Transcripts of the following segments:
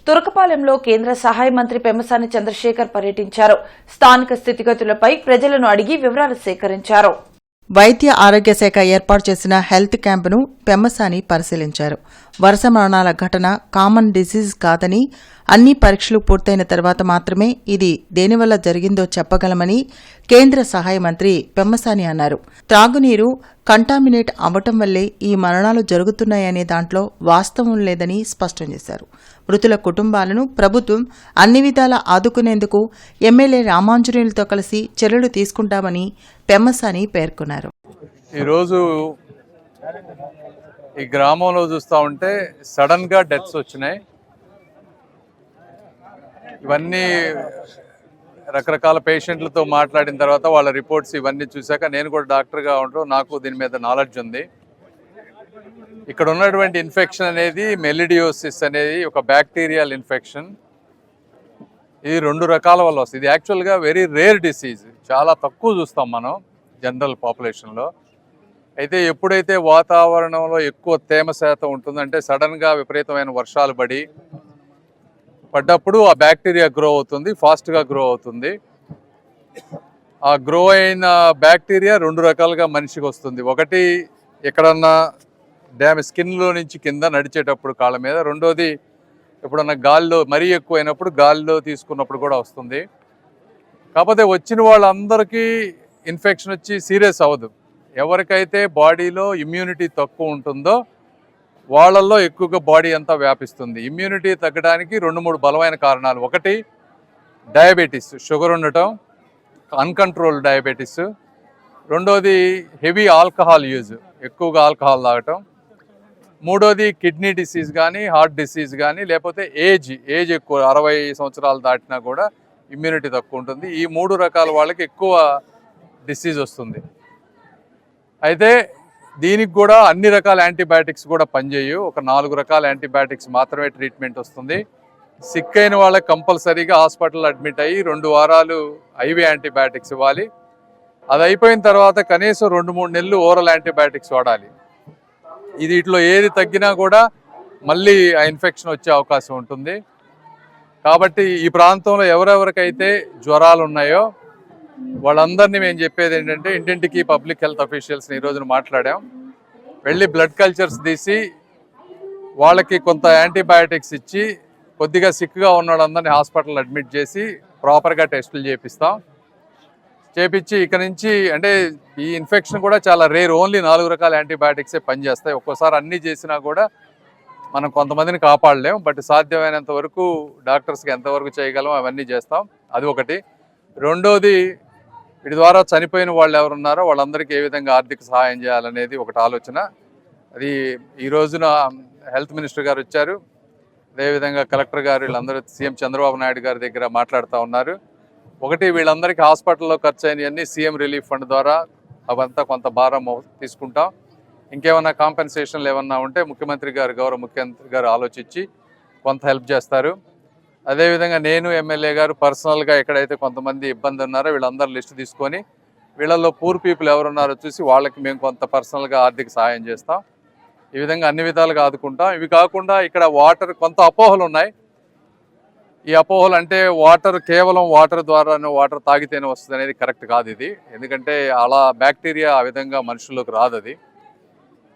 తురకపాలెంలో కేంద్ర సహాయ మంత్రి పెమ్మసాని చంద్రశేఖర్ పర్యటించారు. స్థానిక స్థితిగతులపై ప్రజలను అడిగి వివరాలు సేకరించారు. వైద్య ఆరోగ్య శాఖ ఏర్పాటు చేసిన హెల్త్ క్యాంపును పెమ్మసాని పరిశీలించారు. వరుస మరణాల ఘటన కామన్ డిసీజ్ కాదని, అన్ని పరీక్షలు పూర్తయిన తర్వాత మాత్రమే ఇది దేనివల్ల జరిగిందో చెప్పగలమని కేంద్ర సహాయ మంత్రి పెమ్మసాని అన్నారు. త్రాగునీరు కంటామినేట్ అవ్వటం వల్లే ఈ మరణాలు జరుగుతున్నాయనే దాంట్లో వాస్తవం లేదని స్పష్టం చేశారు. మృతుల కుటుంబాలను ప్రభుత్వం అన్ని విధాలా ఆదుకునేందుకు ఎమ్మెల్యే రామాంజనేయులతో కలిసి చర్యలు తీసుకుంటామని పెమ్మసాని పేర్కొన్నారు. ఈరోజు ఈ గ్రామంలో చూస్తూ ఉంటే సడన్గా డెత్స్ వచ్చినాయి. ఇవన్నీ రకరకాల పేషెంట్లతో మాట్లాడిన తర్వాత వాళ్ళ రిపోర్ట్స్ ఇవన్నీ చూశాక నేను కూడా డాక్టర్గా ఉంటాను, నాకు దీని మీద నాలెడ్జ్ ఉంది. ఇక్కడ ఉన్నటువంటి ఇన్ఫెక్షన్ అనేది మెలిడియోసిస్ అనేది ఒక బ్యాక్టీరియల్ ఇన్ఫెక్షన్. ఇది 2 రకాల వల్ల వస్తుంది. ఇది యాక్చువల్గా వెరీ రేర్ డిసీజ్, చాలా తక్కువ చూస్తాం మనం జనరల్ పాపులేషన్లో. అయితే ఎప్పుడైతే వాతావరణంలో ఎక్కువ తేమ శాతం ఉంటుందంటే సడన్గా విపరీతమైన వర్షాలు పడ్డప్పుడు ఆ బ్యాక్టీరియా గ్రో అవుతుంది, ఫాస్ట్గా గ్రో అవుతుంది. ఆ గ్రో అయిన బ్యాక్టీరియా 2 రకాలుగా మనిషికి వస్తుంది. ఒకటి ఎక్కడన్నా స్కిన్లో నుంచి కింద నడిచేటప్పుడు కాళ్ళ మీద, రెండోది ఎప్పుడన్నా గాల్లో మరీ ఎక్కువైనప్పుడు గాల్లో తీసుకున్నప్పుడు కూడా వస్తుంది. కాకపోతే వచ్చిన వాళ్ళందరికీ ఇన్ఫెక్షన్ వచ్చి సీరియస్ అవ్వదు. ఎవరికైతే బాడీలో ఇమ్యూనిటీ తక్కువ ఉంటుందో వాళ్ళల్లో ఎక్కువగా బాడీ అంతా వ్యాపిస్తుంది. ఇమ్యూనిటీ తగ్గడానికి 2-3 బలమైన కారణాలు. ఒకటి డయాబెటీస్, షుగర్ ఉండటం, అన్కంట్రోల్డ్ డయాబెటీస్. రెండోది హెవీ ఆల్కహాల్ యూజ్, ఎక్కువగా ఆల్కహాల్ తాగటం. మూడోది కిడ్నీ డిసీజ్ కానీ, హార్ట్ డిసీజ్ కానీ, లేకపోతే ఏజ్ ఎక్కువ 60 సంవత్సరాలు దాటినా కూడా ఇమ్యూనిటీ తక్కువ ఉంటుంది. ఈ 3 రకాల వాళ్ళకి ఎక్కువ డిసీజ్ వస్తుంది. అయితే దీనికి కూడా అన్ని రకాల యాంటీబయాటిక్స్ కూడా పనిచేయవు. ఒక 4 రకాల యాంటీబయాటిక్స్ మాత్రమే ట్రీట్మెంట్ వస్తుంది. సిక్ అయిన వాళ్ళకి కంపల్సరీగా హాస్పిటల్ అడ్మిట్ అయ్యి 2 వారాలు ఐవీ యాంటీబయాటిక్స్ ఇవ్వాలి. అది అయిపోయిన తర్వాత కనీసం 2-3 నెలలు ఓరల్ యాంటీబయాటిక్స్ వాడాలి. ఇది వీటిలో ఏది తగ్గినా కూడా మళ్ళీ ఆ ఇన్ఫెక్షన్ వచ్చే అవకాశం ఉంటుంది. కాబట్టి ఈ ప్రాంతంలో ఎవరెవరికైతే జ్వరాలు ఉన్నాయో వాళ్ళందరినీ మేము చెప్పేది ఏంటంటే, ఇంటింటికి పబ్లిక్ హెల్త్ అఫీషియల్స్ని ఈ రోజున మాట్లాడాం. వెళ్ళి బ్లడ్ కల్చర్స్ తీసి వాళ్ళకి కొంత యాంటీబయాటిక్స్ ఇచ్చి కొద్దిగా సిక్గా ఉన్న వాళ్ళందరినీ హాస్పిటల్ అడ్మిట్ చేసి ప్రాపర్గా టెస్టులు చేపించి ఇక నుంచి, అంటే ఈ ఇన్ఫెక్షన్ కూడా చాలా రేర్, ఓన్లీ 4 రకాల యాంటీబయాటిక్సే పనిచేస్తాయి. ఒక్కోసారి అన్నీ చేసినా కూడా మనం కొంతమందిని కాపాడలేం. బట్ సాధ్యమైనంత వరకు డాక్టర్స్కి ఎంతవరకు చేయగలం అవన్నీ చేస్తాం. అది ఒకటి. రెండోది, వీటి ద్వారా చనిపోయిన వాళ్ళు ఎవరున్నారో వాళ్ళందరికీ ఏ విధంగా ఆర్థిక సహాయం చేయాలనేది ఒకటి ఆలోచన. అది ఈ రోజున హెల్త్ మినిస్టర్ గారు వచ్చారు, అదేవిధంగా కలెక్టర్ గారు, వీళ్ళందరూ సీఎం చంద్రబాబు నాయుడు గారి దగ్గర మాట్లాడుతూ ఉన్నారు. ఒకటి, వీళ్ళందరికీ హాస్పిటల్లో ఖర్చు అయినవన్నీ సీఎం రిలీఫ్ ఫండ్ ద్వారా అవంతా కొంత భారం తీసుకుంటాం. ఇంకేమన్నా కాంపెన్సేషన్లు ఏమన్నా ఉంటే గౌరవ ముఖ్యమంత్రి గారు ఆలోచించి కొంత హెల్ప్ చేస్తారు. అదేవిధంగా నేను ఎమ్మెల్యే గారు పర్సనల్గా ఎక్కడైతే కొంతమంది ఇబ్బంది ఉన్నారో వీళ్ళందరూ లిస్టు తీసుకొని వీళ్ళల్లో పూర్ పీపుల్ ఎవరున్నారో చూసి వాళ్ళకి మేము కొంత పర్సనల్గా ఆర్థిక సహాయం చేస్తాం. ఈ విధంగా అన్ని విధాలుగా ఆదుకుంటాం. ఇవి కాకుండా ఇక్కడ వాటర్ కొంత అపోహలు ఉన్నాయి. ఈ అపోహలు అంటే కేవలం వాటర్ ద్వారానే, వాటర్ తాగితేనే వస్తుంది అనేది కరెక్ట్ కాదు ఇది. ఎందుకంటే అలా బ్యాక్టీరియా ఆ విధంగా మనుషుల్లోకి రాదు. అది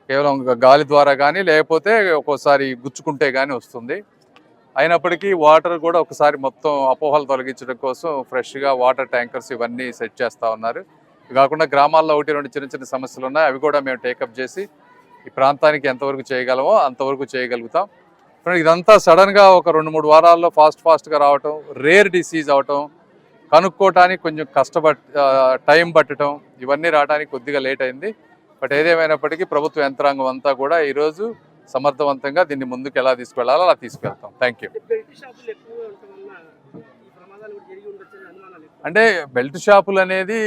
కేవలం గాలి ద్వారా కానీ లేకపోతే ఒక్కోసారి గుచ్చుకుంటే కానీ వస్తుంది. అయినప్పటికీ వాటర్ కూడా ఒకసారి మొత్తం అపోహలు తొలగించడం కోసం ఫ్రెష్గా వాటర్ ట్యాంకర్స్ ఇవన్నీ సెట్ చేస్తూ ఉన్నారు. ఇవి కాకుండా గ్రామాల్లో 1-2 చిన్న సమస్యలు ఉన్నాయి, అవి కూడా మేము టేకప్ చేసి ఈ ప్రాంతానికి ఎంతవరకు చేయగలమో అంతవరకు చేయగలుగుతాం. ఇదంతా సడన్గా ఒక 2-3 వారాల్లో ఫాస్ట్గా రావటం, రేర్ డిసీజ్ అవటం, కనుక్కోవటానికి కొంచెం టైం పట్టడం, ఇవన్నీ రావడానికి కొద్దిగా లేట్ అయింది. బట్ ఏదేమైనప్పటికీ ప్రభుత్వ యంత్రాంగం అంతా కూడా ఈరోజు సమర్థవంతంగా దీన్ని ముందుకు ఎలా తీసుకెళ్లాలో అలా తీసుకెళ్తాం. Thank you. అంటే బెల్ట్ షాపులు అనేది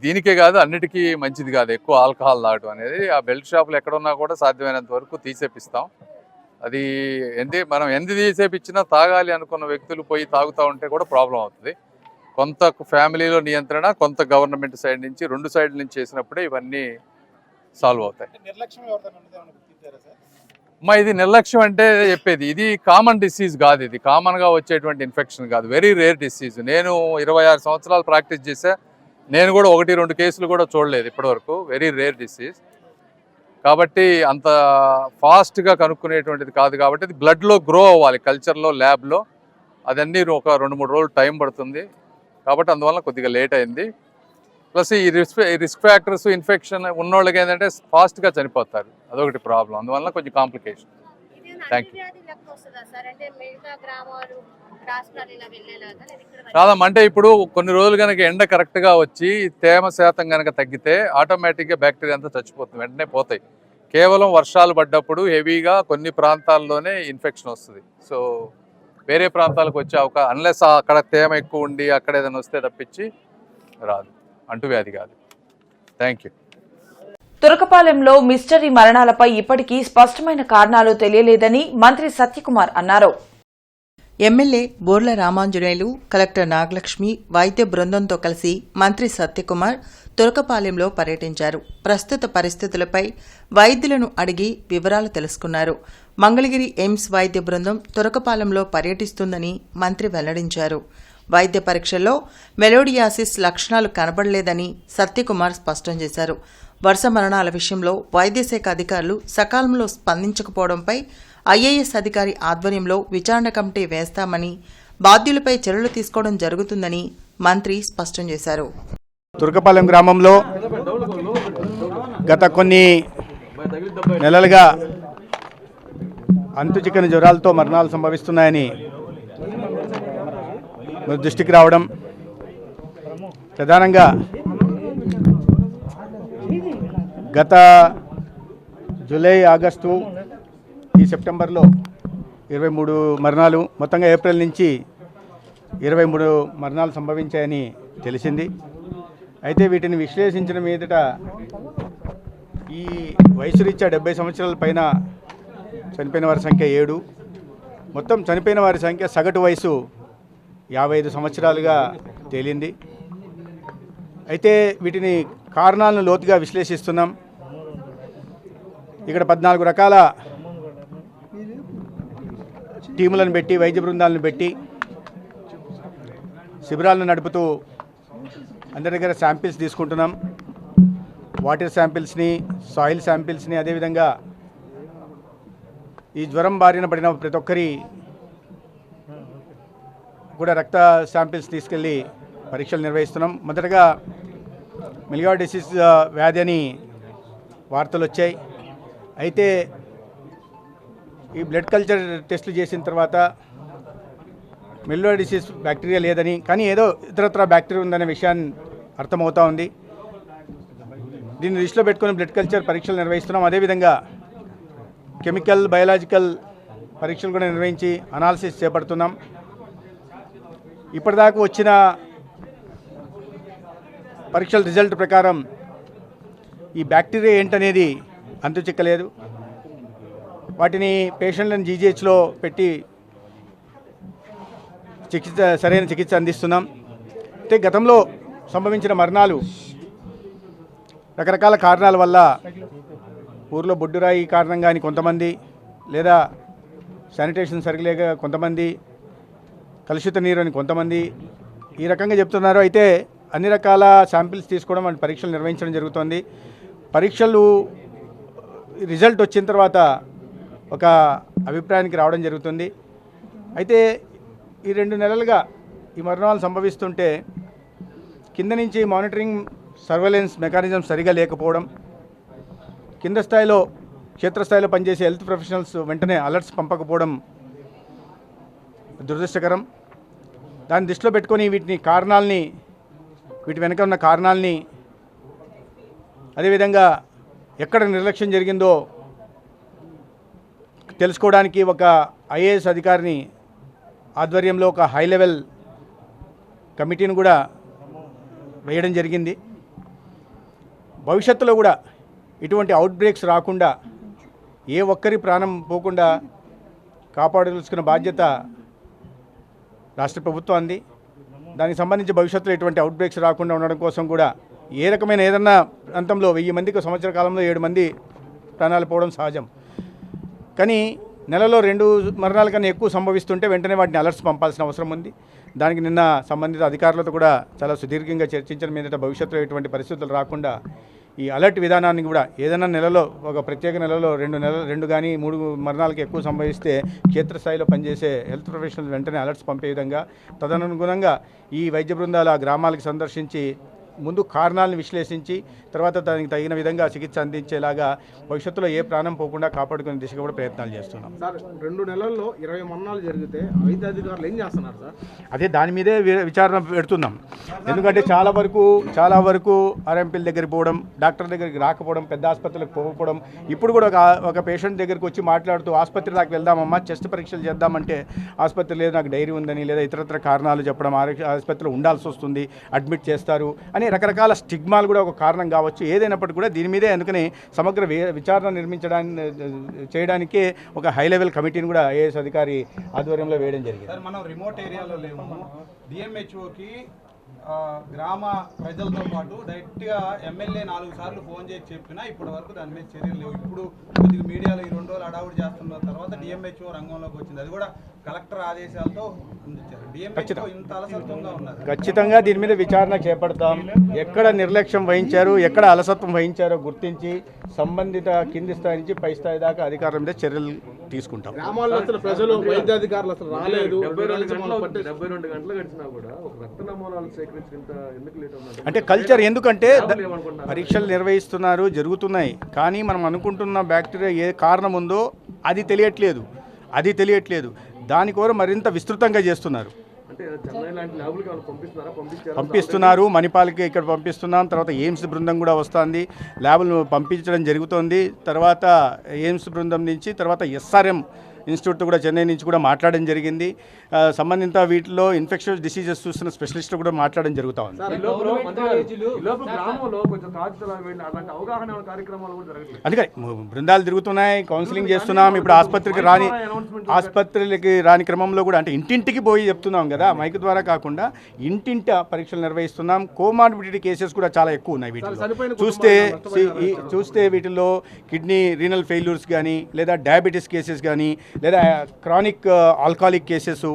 దీనికే కాదు, అన్నిటికీ మంచిది కాదు ఎక్కువ ఆల్కహాల్ తాగడం అనేది. ఆ బెల్ట్ షాపులు ఎక్కడున్నా కూడా సాధ్యమైనంత వరకు తీసేపిస్తాం. అది మనం ఎంత తీసేపిచ్చినా తాగాలి అనుకున్న వ్యక్తులు పోయి తాగుతూ ఉంటే కూడా ప్రాబ్లం అవుతుంది. కొంత ఫ్యామిలీలో నియంత్రణ, కొంత గవర్నమెంట్ సైడ్ నుంచి, 2 సైడ్ల నుంచి చేసినప్పుడే ఇవన్నీ సాల్వ్ అవుతాయి. ఇది నిర్లక్ష్యం అంటే చెప్పేది, ఇది కామన్ డిసీజ్ కాదు, ఇది కామన్గా వచ్చేటువంటి ఇన్ఫెక్షన్ కాదు, వెరీ రేర్ డిసీజ్. నేను 26 సంవత్సరాలు ప్రాక్టీస్ చేశా, నేను కూడా 1-2 కేసులు కూడా చూడలేదు ఇప్పటివరకు. వెరీ రేర్ డిసీజ్ కాబట్టి అంత ఫాస్ట్గా కనుక్కునేటువంటిది కాదు. కాబట్టి ఇది బ్లడ్లో గ్రో అవ్వాలి, కల్చర్లో, ల్యాబ్లో. అదన్నీ ఒక 2-3 రోజులు టైం పడుతుంది. కాబట్టి అందువల్ల కొద్దిగా లేట్ అయింది. ప్లస్ ఈ రిస్క్ ఫ్యాక్టర్స్ ఇన్ఫెక్షన్ ఉన్నోళ్ళకి ఏంటంటే ఫాస్ట్గా చనిపోతారు, అదొకటి ప్రాబ్లం. అందువల్ల కొంచెం కాంప్లికేషన్. Thank you. కాదమ్మా, అంటే ఇప్పుడు కొన్ని రోజులు కనుక ఎండ కరెక్ట్గా వచ్చి తేమ శాతం కనుక తగ్గితే ఆటోమేటిక్గా బ్యాక్టీరియా అంతా చచ్చిపోతుంది, వెంటనే పోతాయి. కేవలం వర్షాలు పడ్డప్పుడు హెవీగా కొన్ని ప్రాంతాల్లోనే ఇన్ఫెక్షన్ వస్తుంది. సో వేరే ప్రాంతాలకు వచ్చే అవకాశం, అన్లెస్ అక్కడ తేమ ఎక్కువ ఉండి అక్కడ ఏదైనా వస్తే తప్పించి రాదు, అంటువ్యాధి కాదు. Thank you. తురకపాలెంలో మిస్టరీ మరణాలపై ఇప్పటికీ స్పష్టమైన కారణాలు తెలియలేదని మంత్రి సత్యకుమార్ అన్నారు. ఎమ్మెల్యే బోర్ల రామాంజనేయులు, కలెక్టర్ నాగలక్ష్మి, వైద్య బృందంతో కలిసి మంత్రి సత్యకుమార్ తురకపాలెంలో పర్యటించారు. ప్రస్తుత పరిస్థితులపై వైద్యులను అడిగి వివరాలు తెలుసుకున్నారు. మంగళగిరి ఎయిమ్స్ వైద్య బృందం తురకపాలెంలో పర్యటిస్తుందని మంత్రి వెల్లడించారు. వైద్య పరీక్షల్లో మెలోడియాసిస్ లక్షణాలు కనబడలేదని సత్యకుమార్ స్పష్టం చేశారు. వరుస మరణాల విషయంలో వైద్యశాఖ అధికారులు సకాలంలో స్పందించకపోవడంపై ఐఏఎస్ అధికారి ఆధ్వర్యంలో విచారణ కమిటీ వేస్తామని, బాధ్యులపై చర్యలు తీసుకోవడం జరుగుతుందని మంత్రి స్పష్టం చేశారు. తురకపాలెం గ్రామంలో గత కొన్ని నెలలుగా అంతుచిక్కని జ్వరాలతో మరణాలు సంభవిస్తున్నాయని దృష్టికి రావడం, ప్రధానంగా గత జూలై, ఆగస్టు, ఈ సెప్టెంబర్లో 23 మరణాలు, మొత్తంగా ఏప్రిల్ నుంచి 23 మరణాలు సంభవించాయని తెలిసింది. అయితే వీటిని విశ్లేషించిన మీదట ఈ వయసు రీత్యా 70 సంవత్సరాల పైన చనిపోయిన వారి సంఖ్య 7, మొత్తం చనిపోయిన వారి సంఖ్య సగటు వయసు 55 సంవత్సరాలుగా తేలింది. అయితే వీటిని కారణాలను లోతుగా విశ్లేషిస్తున్నాం. ఇక్కడ 14 రకాల టీములను పెట్టి, వైద్య బృందాలను పెట్టి శిబిరాలను నడుపుతూ అందరి దగ్గర శాంపిల్స్ తీసుకుంటున్నాం. వాటర్ శాంపిల్స్ని, సాయిల్ శాంపిల్స్ని, అదేవిధంగా ఈ జ్వరం బారిన పడిన ప్రతి ఒక్కరి కూడా రక్త శాంపిల్స్ తీసుకెళ్ళి పరీక్షలు నిర్వహిస్తున్నాం. మొదటగా మెలియార్ డిసీజ్ వ్యాధి అని వార్తలు వచ్చాయి. అయితే ఈ బ్లడ్ కల్చర్ టెస్టులు చేసిన తర్వాత మెలియార్ డిసీజ్ బ్యాక్టీరియా లేదని, కానీ ఏదో ఇతరత్ర బ్యాక్టీరియా ఉందనే విషయాన్ని అర్థమవుతూ ఉంది. దీన్ని దృష్టిలో పెట్టుకుని బ్లడ్ కల్చర్ పరీక్షలు నిర్వహిస్తున్నాం. అదేవిధంగా కెమికల్, బయలాజికల్ పరీక్షలు కూడా నిర్వహించి అనాలిసిస్ చేపడుతున్నాం. ఇప్పటిదాకా వచ్చిన పరీక్షల రిజల్ట్ ప్రకారం ఈ బ్యాక్టీరియా ఏంటనేది అంతు చిక్కలేదు. వాటిని పేషెంట్లను జీజీహెచ్లో పెట్టి సరైన చికిత్స అందిస్తున్నాం. అయితే గతంలో సంభవించిన మరణాలు రకరకాల కారణాల వల్ల, ఊర్లో బొడ్డురాయి కారణంగా అని కొంతమంది, లేదా శానిటేషన్ సరిగలేక కొంతమంది, కలుషిత నీరు అని కొంతమంది ఈ రకంగా చెప్తున్నారు. అయితే అన్ని రకాల శాంపిల్స్ తీసుకోవడం అండ్ పరీక్షలు నిర్వహించడం జరుగుతోంది. పరీక్షలు రిజల్ట్ వచ్చిన తర్వాత ఒక అభిప్రాయానికి రావడం జరుగుతుంది. అయితే ఈ 2 నెలలుగా ఈ మరణాలు సంభవిస్తుంటే కింద నుంచి మానిటరింగ్, సర్వేలెన్స్ మెకానిజం సరిగా లేకపోవడం, కింద స్థాయిలో, క్షేత్రస్థాయిలో పనిచేసే హెల్త్ ప్రొఫెషనల్స్ వెంటనే అలర్ట్స్ పంపకపోవడం దురదృష్టకరం. దాన్ని దృష్టిలో పెట్టుకొని వీటి వెనక ఉన్న కారణాలని, అదేవిధంగా ఎక్కడ నిర్లక్ష్యం జరిగిందో తెలుసుకోవడానికి ఒక ఐఏఎస్ అధికారిని ఆధ్వర్యంలో ఒక హై లెవెల్ కమిటీని కూడా వేయడం జరిగింది. భవిష్యత్తులో కూడా ఇటువంటి అవుట్బ్రేక్స్ రాకుండా, ఏ ఒక్కరి ప్రాణం పోకుండా కాపాడదలుచుకున్న బాధ్యత రాష్ట్ర ప్రభుత్వాన్ని. దానికి సంబంధించి భవిష్యత్తులో ఇటువంటి అవుట్బ్రేక్స్ రాకుండా ఉండడం కోసం కూడా ఏ రకమైన ఏదన్నా ప్రాంతంలో 1000 మందికి సంవత్సర కాలంలో 7 మంది ప్రాణాలు పోవడం సహజం. కానీ నెలలో 2 మరణాల కన్నా ఎక్కువ సంభవిస్తుంటే వెంటనే వాటిని అలర్ట్స్ పంపాల్సిన అవసరం ఉంది. దానికి నిన్న సంబంధిత అధికారులతో కూడా చాలా సుదీర్ఘంగా చర్చించిన మీదట భవిష్యత్తులో ఎటువంటి పరిస్థితులు రాకుండా ఈ అలర్ట్ విధానాన్ని కూడా ఏదైనా నెలలో ఒక ప్రత్యేక నెలలో 2 కానీ 3 మరణాలకు ఎక్కువ సంభవిస్తే క్షేత్రస్థాయిలో పనిచేసే హెల్త్ ప్రొఫెషనల్స్ వెంటనే అలర్ట్స్ పంపే విధంగా తదనుగుణంగా ఈ వైద్య బృందాలు ఆ గ్రామాలకు సందర్శించి ముందు కారణాలను విశ్లేషించి తర్వాత దానికి తగిన విధంగా చికిత్స అందించేలాగా భవిష్యత్తులో ఏ ప్రాణం పోకుండా కాపాడుకునే దిశగా కూడా ప్రయత్నాలు చేస్తున్నాం. సార్ 2 నెలల్లో 20 మరణాలు జరిగితే వైద్య అధికారులు ఏం చేస్తున్నారు సార్? అదే దాని మీదే విచారణ పెడుతున్నాం. ఎందుకంటే చాలా వరకు ఆర్ఎంపీల దగ్గరికి పోవడం, డాక్టర్ దగ్గరికి రాకపోవడం, పెద్ద ఆసుపత్రులకు పోకపోవడం. ఇప్పుడు కూడా ఒక పేషెంట్ దగ్గరికి వచ్చి మాట్లాడుతూ ఆసుపత్రి దాకా వెళ్దామమ్మా, చెస్ట్ పరీక్షలు చేద్దామంటే ఆసుపత్రి లేదు, నాకు డైరీ ఉందని లేదా ఇతరత్ర కారణాలు చెప్పడం, ఆసుపత్రిలో ఉండాల్సి వస్తుంది, అడ్మిట్ చేస్తారు అని రకరకాల స్టిగ్మాలు కూడా ఒక కారణం కావచ్చు. ఏదైనప్పటికీ కూడా దీని మీదే అందుకని సమగ్ర విచారణ చేయడానికే ఒక హై లెవెల్ కమిటీని కూడా ఐఏఎస్ అధికారి ఆధ్వర్యంలో వేయడం జరిగింది. సార్, మనం రిమోట్ ఏరియాలో లేము. డిఎంహెచ్ఓకి గ్రామ ప్రజలతో పాటు డైరెక్ట్గా ఎమ్మెల్యే 4 సార్లు ఫోన్ చేసి చెప్పినా ఇప్పటి వరకు దాని మీద చర్యలు లేవు. ఇప్పుడు కొద్దిగా మీడియాలో ఈ 2 రోజులు అడావుడి చేస్తున్న తర్వాత డిఎంహెచ్ఓ రంగంలోకి వచ్చింది. అది కూడా కలెక్టర్ ఆదేశాలతో అందించారు. డిఎంహెచ్ఓ ఇంత అలసత్వంగా ఉన్నారు. ఖచ్చితంగా దీని మీద విచారణ చేపడతాం. ఎక్కడ నిర్లక్ష్యం వహించారు, ఎక్కడ అలసత్వం వహించారో గుర్తించి సంబంధిత కింది స్థాయి నుంచి పై స్థాయి దాకా అధికారుల మీద చర్యలు తీసుకుంటాం. గ్రామాల్లో అసలు ప్రజలు వైద్యాధికారులు అసలు రాలేదు. 72 గంటలు గడిచినా కూడా ఒక రక్త నమూనాలు సేకరించేంత ఎందుకు లేట్ అవుతుంది? అంటే కల్చర్ ఎందుకంటే పరీక్షలు నిర్వహిస్తున్నారు, జరుగుతున్నాయి. కానీ మనం అనుకుంటున్న బ్యాక్టీరియా ఏ కారణం ఉందో అది తెలియట్లేదు. దాని కోర మరింత విస్తృతంగా చేస్తున్నారు. అంటే చెన్నై లాంటి ల్యాబులకి వాళ్ళు పంపిస్తున్నారు. మణిపాల్కి ఇక్కడ పంపిస్తున్నాం. తర్వాత ఎయిమ్స్ బృందం కూడా వస్తుంది, ల్యాబులు పంపించడం జరుగుతోంది. తర్వాత ఎయిమ్స్ బృందం నుంచి తర్వాత ఎస్ఆర్ఎం ఇన్స్టిట్యూట్ కూడా చెన్నై నుంచి కూడా మాట్లాడడం జరిగింది. సంబంధిత వీటిలో ఇన్ఫెక్షన్స్ డిసీజెస్ చూస్తున్న స్పెషలిస్టులు కూడా మాట్లాడడం జరుగుతూ ఉంది. అందుకని బృందాలు తిరుగుతున్నాయి, కౌన్సిలింగ్ చేస్తున్నాం. ఇప్పుడు ఆసుపత్రులకి రాని క్రమంలో కూడా అంటే ఇంటింటికి పోయి చెప్తున్నాం కదా, మైక్ ద్వారా కాకుండా ఇంటింట పరీక్షలు నిర్వహిస్తున్నాం. కోమార్బిడిటీ కేసెస్ కూడా చాలా ఎక్కువ ఉన్నాయి వీటిలో. చూస్తే వీటిల్లో కిడ్నీ రీనల్ ఫెయిల్యూర్స్ కానీ లేదా డయాబెటీస్ కేసెస్ కానీ లేదా క్రానిక్ ఆల్కహాలిక్ కేసెస్,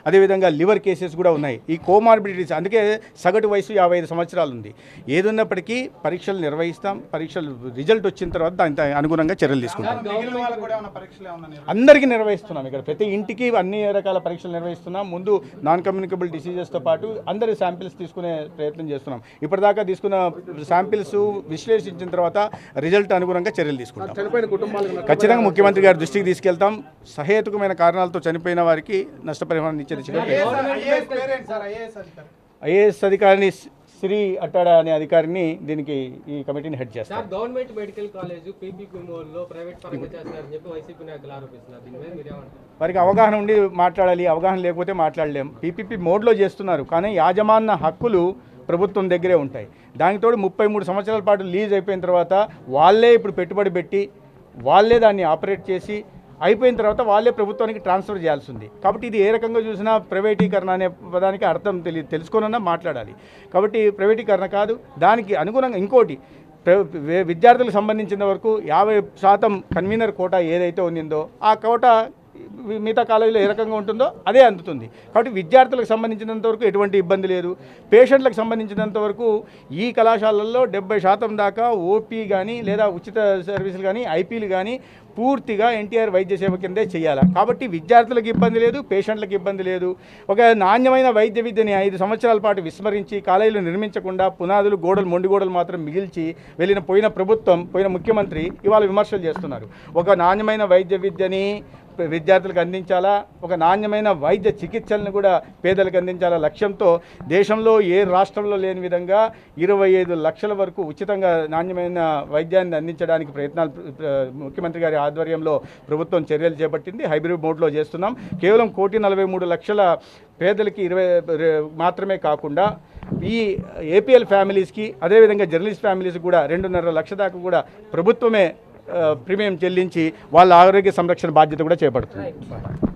అదేవిధంగా లివర్ కేసెస్ కూడా ఉన్నాయి. ఈ కోమార్బిడిటీస్ అందుకే సగటు వయసు 55 సంవత్సరాలు ఉంది. ఏదున్నప్పటికీ పరీక్షలు నిర్వహిస్తాం. పరీక్షలు రిజల్ట్ వచ్చిన తర్వాత దానికి అనుగుణంగా చర్యలు తీసుకుంటాం. అందరికీ నిర్వహిస్తున్నాం. ఇక్కడ ప్రతి ఇంటికి అన్ని రకాల పరీక్షలు నిర్వహిస్తున్నాం. ముందు నాన్ కమ్యూనికబుల్ డిసీజెస్తో పాటు అందరి శాంపిల్స్ తీసుకునే ప్రయత్నం చేస్తున్నాం. ఇప్పటిదాకా తీసుకున్న శాంపిల్స్ విశ్లేషించిన తర్వాత రిజల్ట్ అనుగుణంగా చర్యలు తీసుకుంటాం. ఖచ్చితంగా ముఖ్యమంత్రి గారి దృష్టికి తీసుకెళ్తాం. సహేతుకమైన కారణాలతో చనిపోయిన వారికి నష్టపరిహారం ఇచ్చే ఐఏఎస్ అధికారిని శ్రీ అట్టాడ అనే అధికారిని దీనికి ఈ కమిటీని హెడ్ చేస్తారు. గవర్నమెంట్ మెడికల్ కాలేజ్ పీపీపీ మోడ్లో ప్రైవేట్ పరంగా చేస్తారని చెప్పి వైసీపీ నాయకులు ఆరోపిస్తున్నారు. దీని మీద మీరు ఏమంటారు? వారికి అవగాహన ఉండి మాట్లాడాలి, అవగాహన లేకపోతే మాట్లాడలేం. పీపీపీ మోడ్లో చేస్తున్నారు, కానీ యాజమాన్య హక్కులు ప్రభుత్వం దగ్గరే ఉంటాయి. దానితోడు 33 సంవత్సరాల పాటు లీజ్ అయిపోయిన తర్వాత వాళ్ళే ఇప్పుడు పెట్టుబడి పెట్టి వాళ్ళే దాన్ని ఆపరేట్ చేసి అయిపోయిన తర్వాత వాళ్ళే ప్రభుత్వానికి ట్రాన్స్ఫర్ చేయాల్సి ఉంది. కాబట్టి ఇది ఏ రకంగా చూసినా ప్రైవేటీకరణ అనే పదానికి అర్థం తెలుసుకోనన్నా మాట్లాడాలి. కాబట్టి ప్రైవేటీకరణ కాదు. దానికి అనుగుణంగా ఇంకోటి విద్యార్థులకు సంబంధించిన వరకు 50% కన్వీనర్ కోటా ఏదైతే ఉందో ఆ కోటా మిగతా కాలేజీలో ఏ రకంగా ఉంటుందో అదే అందుతుంది. కాబట్టి విద్యార్థులకు సంబంధించినంత వరకు ఎటువంటి ఇబ్బంది లేదు. పేషెంట్లకు సంబంధించినంత వరకు ఈ కళాశాలల్లో 70% దాకా ఓపీ కానీ లేదా ఉచిత సర్వీసులు కానీ ఐపీలు కానీ పూర్తిగా ఎన్టీఆర్ వైద్య సేవ కిందే చేయాలి. కాబట్టి విద్యార్థులకు ఇబ్బంది లేదు, పేషెంట్లకు ఇబ్బంది లేదు. ఒక నాణ్యమైన వైద్య విద్యని 5 సంవత్సరాల పాటు విస్మరించి కాలేజీలు నిర్మించకుండా పునాదులు మొండి గోడలు మాత్రం మిగిల్చి పోయిన ప్రభుత్వం, పోయిన ముఖ్యమంత్రి ఇవాళ విమర్శలు చేస్తున్నారు. ఒక నాణ్యమైన వైద్య విద్యని విద్యార్థులకు అందించాలా, ఒక నాణ్యమైన వైద్య చికిత్సలను కూడా పేదలకు అందించాలా లక్ష్యంతో దేశంలో ఏ రాష్ట్రంలో లేని విధంగా 25 లక్షల వరకు ఉచితంగా నాణ్యమైన వైద్యాన్ని అందించడానికి ప్రయత్నాలు ముఖ్యమంత్రి గారి ఆధ్వర్యంలో ప్రభుత్వం చర్యలు చేపట్టింది. హైబ్రిడ్ మోడ్లో చేస్తున్నాం. కేవలం 1,43,00,000 పేదలకి 20 మాత్రమే కాకుండా ఈ ఏపీఎల్ ఫ్యామిలీస్కి అదేవిధంగా జర్నలిస్ట్ ఫ్యామిలీస్కి కూడా 2.5 లక్షల దాకా కూడా ప్రభుత్వమే ప్రీమియం చెల్లించి వాళ్ళ ఆరోగ్య సంరక్షణ బాధ్యత కూడా చేపడుతుంది.